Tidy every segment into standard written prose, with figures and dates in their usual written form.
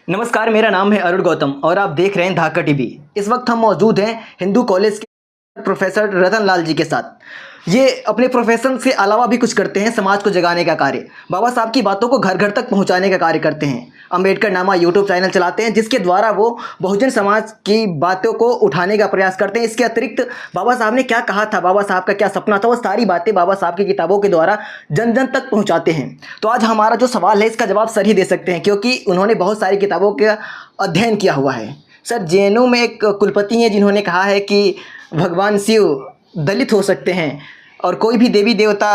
नमस्कार, मेरा नाम है अरुण गौतम और आप देख रहे हैं धाका टीवी। इस वक्त हम मौजूद हैं हिंदू कॉलेज के प्रोफेसर रतन लाल जी के साथ। ये अपने प्रोफेशन से अलावा भी कुछ करते हैं, समाज को जगाने का कार्य, बाबा साहब की बातों को घर घर तक पहुंचाने का कार्य करते हैं। अम्बेडकर नामा यूट्यूब चैनल चलाते हैं जिसके द्वारा वो बहुजन समाज की बातों को उठाने का प्रयास करते हैं। इसके अतिरिक्त बाबा साहब ने क्या कहा था, बाबा साहब का क्या सपना था, वो सारी बातें बाबा साहब की किताबों के द्वारा जन जन तक पहुंचाते हैं। तो आज हमारा जो सवाल है इसका जवाब सर ही दे सकते हैं, क्योंकि उन्होंने बहुत सारी किताबों का अध्ययन किया हुआ है। सर, जेएनयू में एक कुलपति हैं जिन्होंने कहा है कि भगवान शिव दलित हो सकते हैं और कोई भी देवी देवता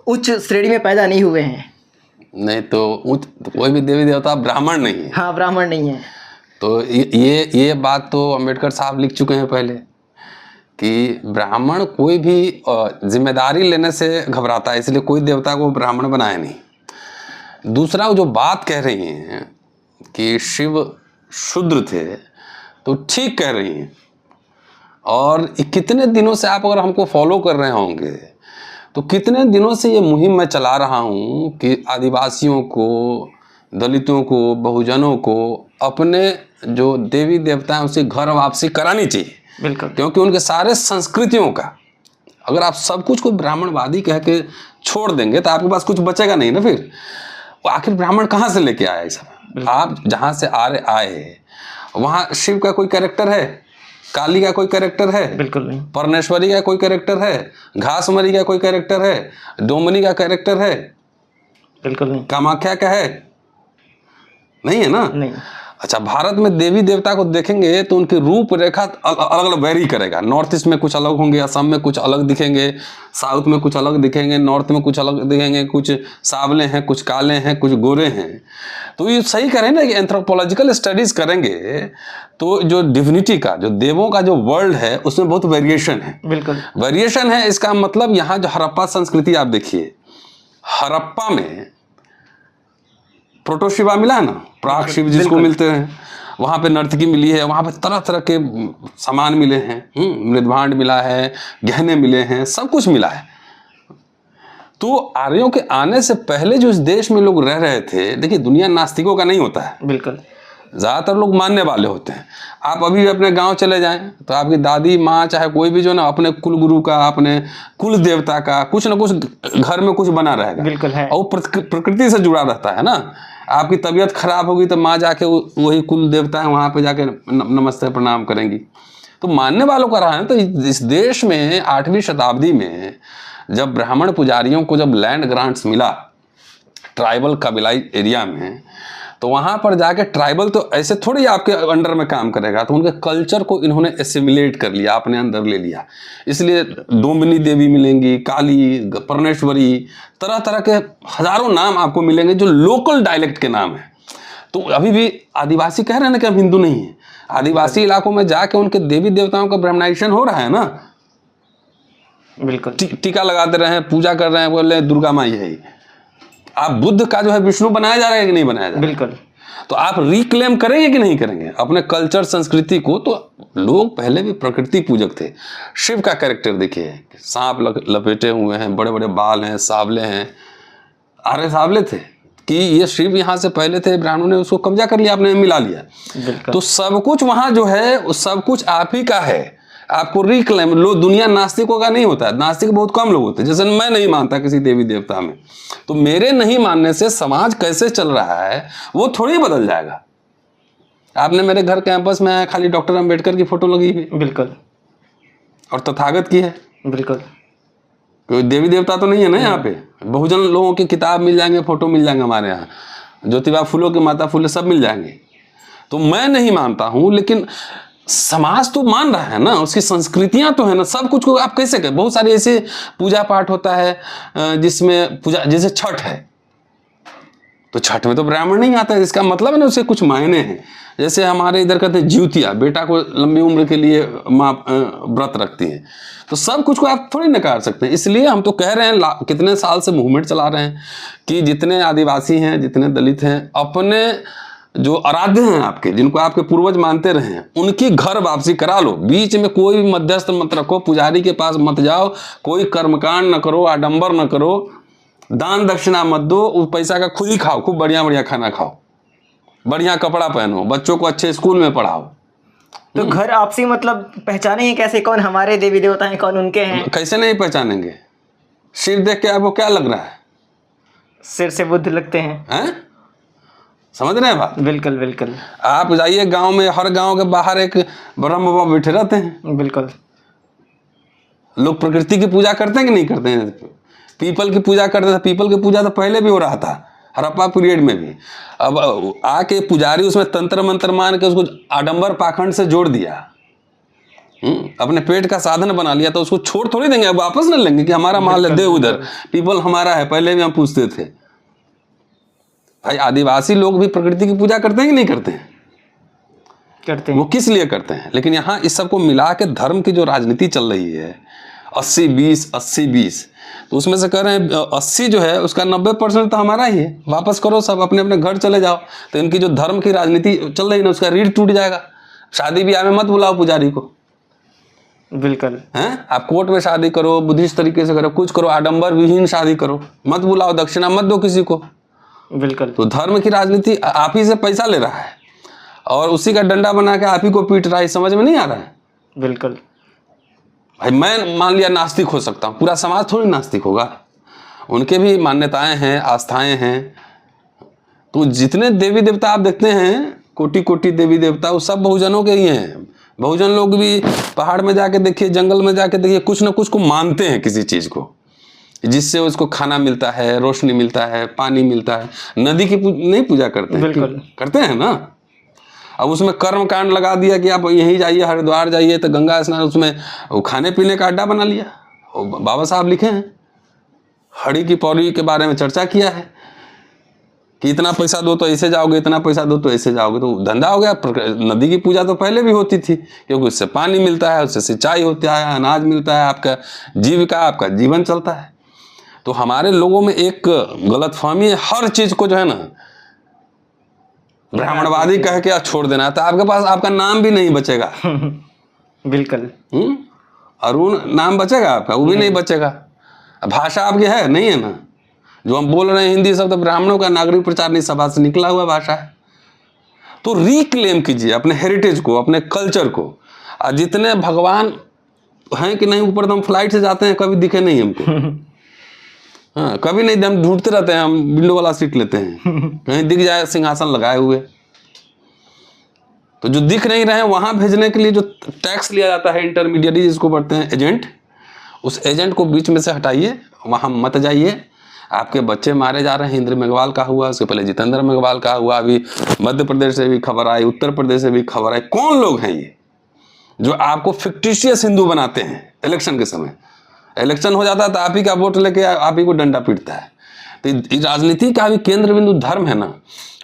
उच्च श्रेणी में पैदा नहीं हुए हैं। नहीं तो कोई भी देवी देवता ब्राह्मण नहीं है। हाँ, ब्राह्मण नहीं है। तो ये बात तो अम्बेडकर साहब लिख चुके हैं पहले कि ब्राह्मण कोई भी जिम्मेदारी लेने से घबराता है, इसलिए कोई देवता को ब्राह्मण बनाया नहीं। दूसरा, वो जो बात कह रही हैं कि शिव शूद्र थे, तो ठीक कह रही हैं। और कितने दिनों से आप अगर हमको फॉलो कर रहे होंगे तो कितने दिनों से ये मुहिम मैं चला रहा हूँ कि आदिवासियों को, दलितों को, बहुजनों को अपने जो देवी देवता हैं उसे घर वापसी करानी चाहिए। बिल्कुल। क्योंकि उनके सारे संस्कृतियों का अगर आप सब कुछ को ब्राह्मणवादी कह के छोड़ देंगे तो आपके पास कुछ बचेगा नहीं ना। फिर वो आखिर ब्राह्मण कहाँ से लेके आया ये सब? आप जहाँ से आए वहाँ शिव का कोई कैरेक्टर है? काली का कोई कैरेक्टर है? बिल्कुल नहीं। परमेश्वरी का कोई कैरेक्टर है? घासमरी का कोई कैरेक्टर है? डोमनी का कैरेक्टर है? बिल्कुल नहीं। कामाख्या का है? नहीं है ना। नहीं। अच्छा, भारत में देवी देवता को देखेंगे तो उनकी रूप रेखा अलग अलग वेरी करेगा। नॉर्थ ईस्ट में कुछ अलग होंगे, असम में कुछ अलग दिखेंगे, साउथ में कुछ अलग दिखेंगे, नॉर्थ में कुछ अलग दिखेंगे, कुछ सांवले हैं, कुछ काले हैं, कुछ गोरे हैं। तो ये सही करें ना कि एंथ्रोपोलॉजिकल स्टडीज करेंगे तो जो डिविनिटी का, जो देवों का जो वर्ल्ड है उसमें बहुत वेरिएशन है। बिल्कुल वेरिएशन है। इसका मतलब यहाँ जो हड़प्पा संस्कृति आप देखिए, हड़प्पा में प्रोटो शिवा मिला है ना, प्राग शिव जिसको मिलते हैं, वहाँ पे नर्तकी मिली है, वहाँ पे तरह तरह के सामान मिले हैं, मृदभांड मिला है, गहने मिले हैं, सब कुछ मिला है। तो आर्यों के आने से पहले जो इस देश में लोग रह रहे थे, देखिए दुनिया नास्तिकों का नहीं होता है। बिल्कुल। ज़्यादातर लोग मानने वाले होते हैं। आप अभी भी अपने गांव चले जाएं तो आपकी दादी माँ चाहे कोई भी जो ना अपने कुल गुरु का, अपने कुल देवता का कुछ ना कुछ घर में कुछ बना रहेगा। बिल्कुल है। और प्रकृति से जुड़ा रहता है ना। आपकी तबीयत खराब होगी तो माँ जाके वही कुल देवता है वहाँ पे जाके नमस्ते प्रणाम करेंगी। तो मानने वालों का रहा है। तो इस देश में 8वीं शताब्दी में जब ब्राह्मण पुजारियों को जब लैंड ग्रांट्स मिला ट्राइबल कबीलाई एरिया में, तो वहाँ पर जाके ट्राइबल तो ऐसे थोड़ी आपके अंडर में काम करेगा, तो उनके कल्चर को इन्होंने एसिमिलेट कर लिया, अपने अंदर ले लिया। इसलिए डोमनी देवी मिलेंगी, काली, परमेश्वरी, तरह तरह के हजारों नाम आपको मिलेंगे जो लोकल डायलेक्ट के नाम हैं। तो अभी भी आदिवासी कह रहे हैं ना कि हम हिंदू नहीं हैं। आदिवासी इलाकों में जाके उनके देवी देवताओं का ब्राह्मणाइजेशन हो रहा है ना। बिल्कुल। टीका लगाते रहे हैं, पूजा कर रहे हैं, बोल रहे हैं दुर्गा माई है। आप बुद्ध का जो है विष्णु बनाया जा रहा है कि नहीं बनाया जा रहा है? बिल्कुल। तो आप रिक्लेम करेंगे कि नहीं करेंगे अपने कल्चर संस्कृति को? तो लोग पहले भी प्रकृति पूजक थे। शिव का कैरेक्टर देखिए, सांप लपेटे हुए हैं, बड़े बड़े बाल हैं, सावले हैं। आर्य सावले थे कि ये शिव यहाँ से पहले थे, ब्राह्मणों ने उसको कब्जा कर लिया, आपने मिला लिया। तो सब कुछ वहाँ जो है सब कुछ आप ही का है। आपको रिक्लेम लो। दुनिया नास्तिकों का नहीं होता है। नास्तिक बहुत कम लोग होते हैं। जैसे मैं नहीं मानता किसी देवी देवता में, तो मेरे नहीं मानने से समाज कैसे चल रहा है वो थोड़ी बदल जाएगा। आपने मेरे घर कैंपस में खाली डॉक्टर अंबेडकर की फोटो लगी हुई, बिल्कुल, और तथागत की है। बिल्कुल। कोई देवी देवता तो नहीं है ना यहाँ पे। बहुजन लोगों की किताब मिल जाएंगे, फोटो मिल जाएंगे, हमारे यहाँ ज्योतिबा फूलों के माता फूले सब मिल जाएंगे। तो मैं नहीं मानता हूँ, लेकिन समाज तो मान रहा है ना, उसकी संस्कृतियां तो है ना। सब कुछ को आप कैसे करें? बहुत सारे ऐसे पूजा पाठ होता है जिसमें पूजा, जैसे छठ है, तो छठ में तो ब्राह्मण नहीं आता है। इसका मतलब है ना उससे कुछ मायने हैं। जैसे हमारे इधर कहते हैं ज्योतिया, बेटा को लंबी उम्र के लिए माँ व्रत रखती है। तो सब कुछ को आप थोड़ी नकार सकते हैं। इसलिए हम तो कह रहे हैं, कितने साल से मूवमेंट चला रहे हैं कि जितने आदिवासी हैं, जितने दलित हैं, अपने जो आराध्य हैं आपके, जिनको आपके पूर्वज मानते रहे हैं, उनकी घर वापसी करा लो। बीच में कोई भी मध्यस्थ मत रखो, पुजारी के पास मत जाओ, कोई कर्मकांड न करो, आडंबर न करो, दान दक्षिणा मत दो, उस पैसा का खुद ही खाओ, खूब बढ़िया बढ़िया खाना खाओ। बढ़िया कपड़ा पहनो, बच्चों को अच्छे स्कूल में पढ़ाओ। तो घर आपसी मतलब पहचाने कैसे, कौन हमारे देवी देवता हैं, कौन उनके हैं? कैसे नहीं पहचानेंगे? सिर देख के आपको क्या लग रहा है? सिर से बुद्ध लगते हैं। हैं? समझ रहे हैं बात? बिल्कुल बिल्कुल। आप जाइए गांव में, हर गांव के बाहर एक ब्रह्म बाबा बैठे रहते हैं। बिल्कुल। लोग प्रकृति की पूजा करते हैं कि नहीं करते हैं? पीपल की पूजा करते थे। पीपल की पूजा तो पहले भी हो रहा था, हड़प्पा पीरियड में भी। अब आके पुजारी उसमें तंत्र मंत्र मान के उसको आडंबर पाखंड से जोड़ दिया, अपने पेट का साधन बना लिया। तो उसको छोड़ थोड़ी देंगे, अब वापस नहीं लेंगे कि हमारा माल है, दे उधर, पीपल हमारा है। पहले भी हम पूछते थे। भाई आदिवासी लोग भी प्रकृति की पूजा करते हैं कि नहीं करते हैं? करते हैं। वो किस लिए करते हैं? लेकिन यहाँ इस सबको मिला के धर्म की जो राजनीति चल रही है 80-20 80-20, तो उसमें से कह रहे हैं 80 जो है उसका 90% तो हमारा ही है। वापस करो, सब अपने अपने घर चले जाओ। तो इनकी जो धर्म की राजनीति चल रही है ना, उसका रीढ़ टूट जाएगा। शादी ब्याह में मत बुलाओ पुजारी को। बिल्कुल। हैं? आप कोर्ट में शादी करो, बुद्धिस्ट तरीके से करो, कुछ करो, आडंबर विहीन शादी करो, मत बुलाओ, दक्षिणा मत दो किसी को। बिल्कुल। तो धर्म की राजनीति आप ही से पैसा ले रहा है और उसी का डंडा बना के आप ही को पीट रहा है। समझ में नहीं आ रहा है? बिल्कुल। भाई मैं मान लिया नास्तिक हो सकता हूँ, पूरा समाज थोड़ी नास्तिक होगा। उनके भी मान्यताएं हैं, आस्थाएं हैं। तो जितने देवी देवता आप देखते हैं, कोटि कोटि देवी देवता, वो सब बहुजनों के ही हैं। बहुजन लोग भी पहाड़ में जाके देखिए, जंगल में जाके देखिए, कुछ ना कुछ को मानते हैं, किसी चीज को, जिससे उसको खाना मिलता है, रोशनी मिलता है, पानी मिलता है। नदी की नहीं पूजा करते हैं? बिल्कुल करते हैं ना। अब उसमें कर्म कांड लगा दिया कि आप यहीं जाइए, हरिद्वार जाइए तो गंगा स्नान, उसमें वो खाने पीने का अड्डा बना लिया। बाबा साहब लिखे हैं, हड़ी की पौड़ी के बारे में चर्चा किया है कि इतना पैसा दो तो ऐसे जाओगे, इतना पैसा दो तो ऐसे जाओगे। तो धंधा हो गया। नदी की पूजा तो पहले भी होती थी, क्योंकि उससे पानी मिलता है, उससे सिंचाई होता है, अनाज मिलता है, आपका जीविका, आपका जीवन चलता है। तो हमारे लोगों में एक गलतफहमी है, हर चीज को जो है ना ब्राह्मणवादी कह के छोड़ देना। तो आपके पास आपका नाम भी नहीं बचेगा। बिल्कुल। अरुण नाम बचेगा आपका? वो भी नहीं बचेगा। भाषा आपकी है नहीं है ना? जो हम बोल रहे हैं हिंदी शब्द, ब्राह्मणों का नागरिक प्रचारणी सभा से निकला हुआ भाषा है। तो रिक्लेम कीजिए अपने हेरिटेज को, अपने कल्चर को। और जितने भगवान हैं कि नहीं, ऊपर तो हम फ्लाइट से जाते हैं, कभी दिखे नहीं हमको। हाँ, कभी नहीं, हम ढूंढते रहते हैं, हम विंडो वाला सीट लेते हैं, कहीं दिख जाए सिंहासन लगाए हुए। तो जो दिख नहीं रहे वहां भेजने के लिए जो टैक्स लिया जाता है, इंटरमीडिएट जिसको बोलते हैं एजेंट, उस एजेंट को बीच में से हटाइए, वहां मत जाइए। आपके बच्चे मारे जा रहे हैं। इंद्र मेघवाल का हुआ, उसके पहले जितेंद्र मेघवाल का हुआ, अभी मध्य प्रदेश से भी खबर आई, उत्तर प्रदेश से भी खबर आई। कौन लोग हैं ये जो आपको फिक्टिशियस हिंदू बनाते हैं? इलेक्शन के समय इलेक्शन हो जाता है तो आप ही का वोट लेके आप ही को डंडा पीटता है। तो राजनीति का भी केंद्र बिंदु धर्म है ना।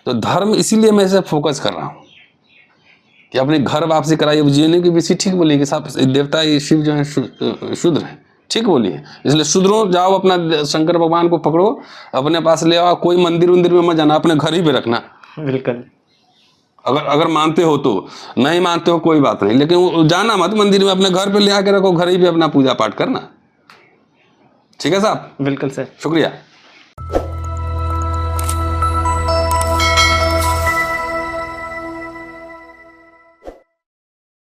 तो धर्म इसीलिए मैं इसे फोकस कर रहा हूँ कि अपने घर वापसी कराइए। जीने की विषय ठीक बोली कि साहब देवता ये शिव जो है शूद्र है, ठीक बोली है। इसलिए शूद्रों जाओ, अपना शंकर भगवान को पकड़ो, अपने पास ले आओ। कोई मंदिर उंदिर में मत जाना, अपने घर ही पे रखना। बिल्कुल। अगर मानते हो तो, नहीं मानते हो कोई बात नहीं, लेकिन जाना मत मंदिर में, अपने घर पे ले आके रखो, घर ही पे अपना पूजा पाठ करना। ठीक है साहब? बिल्कुल सर, शुक्रिया।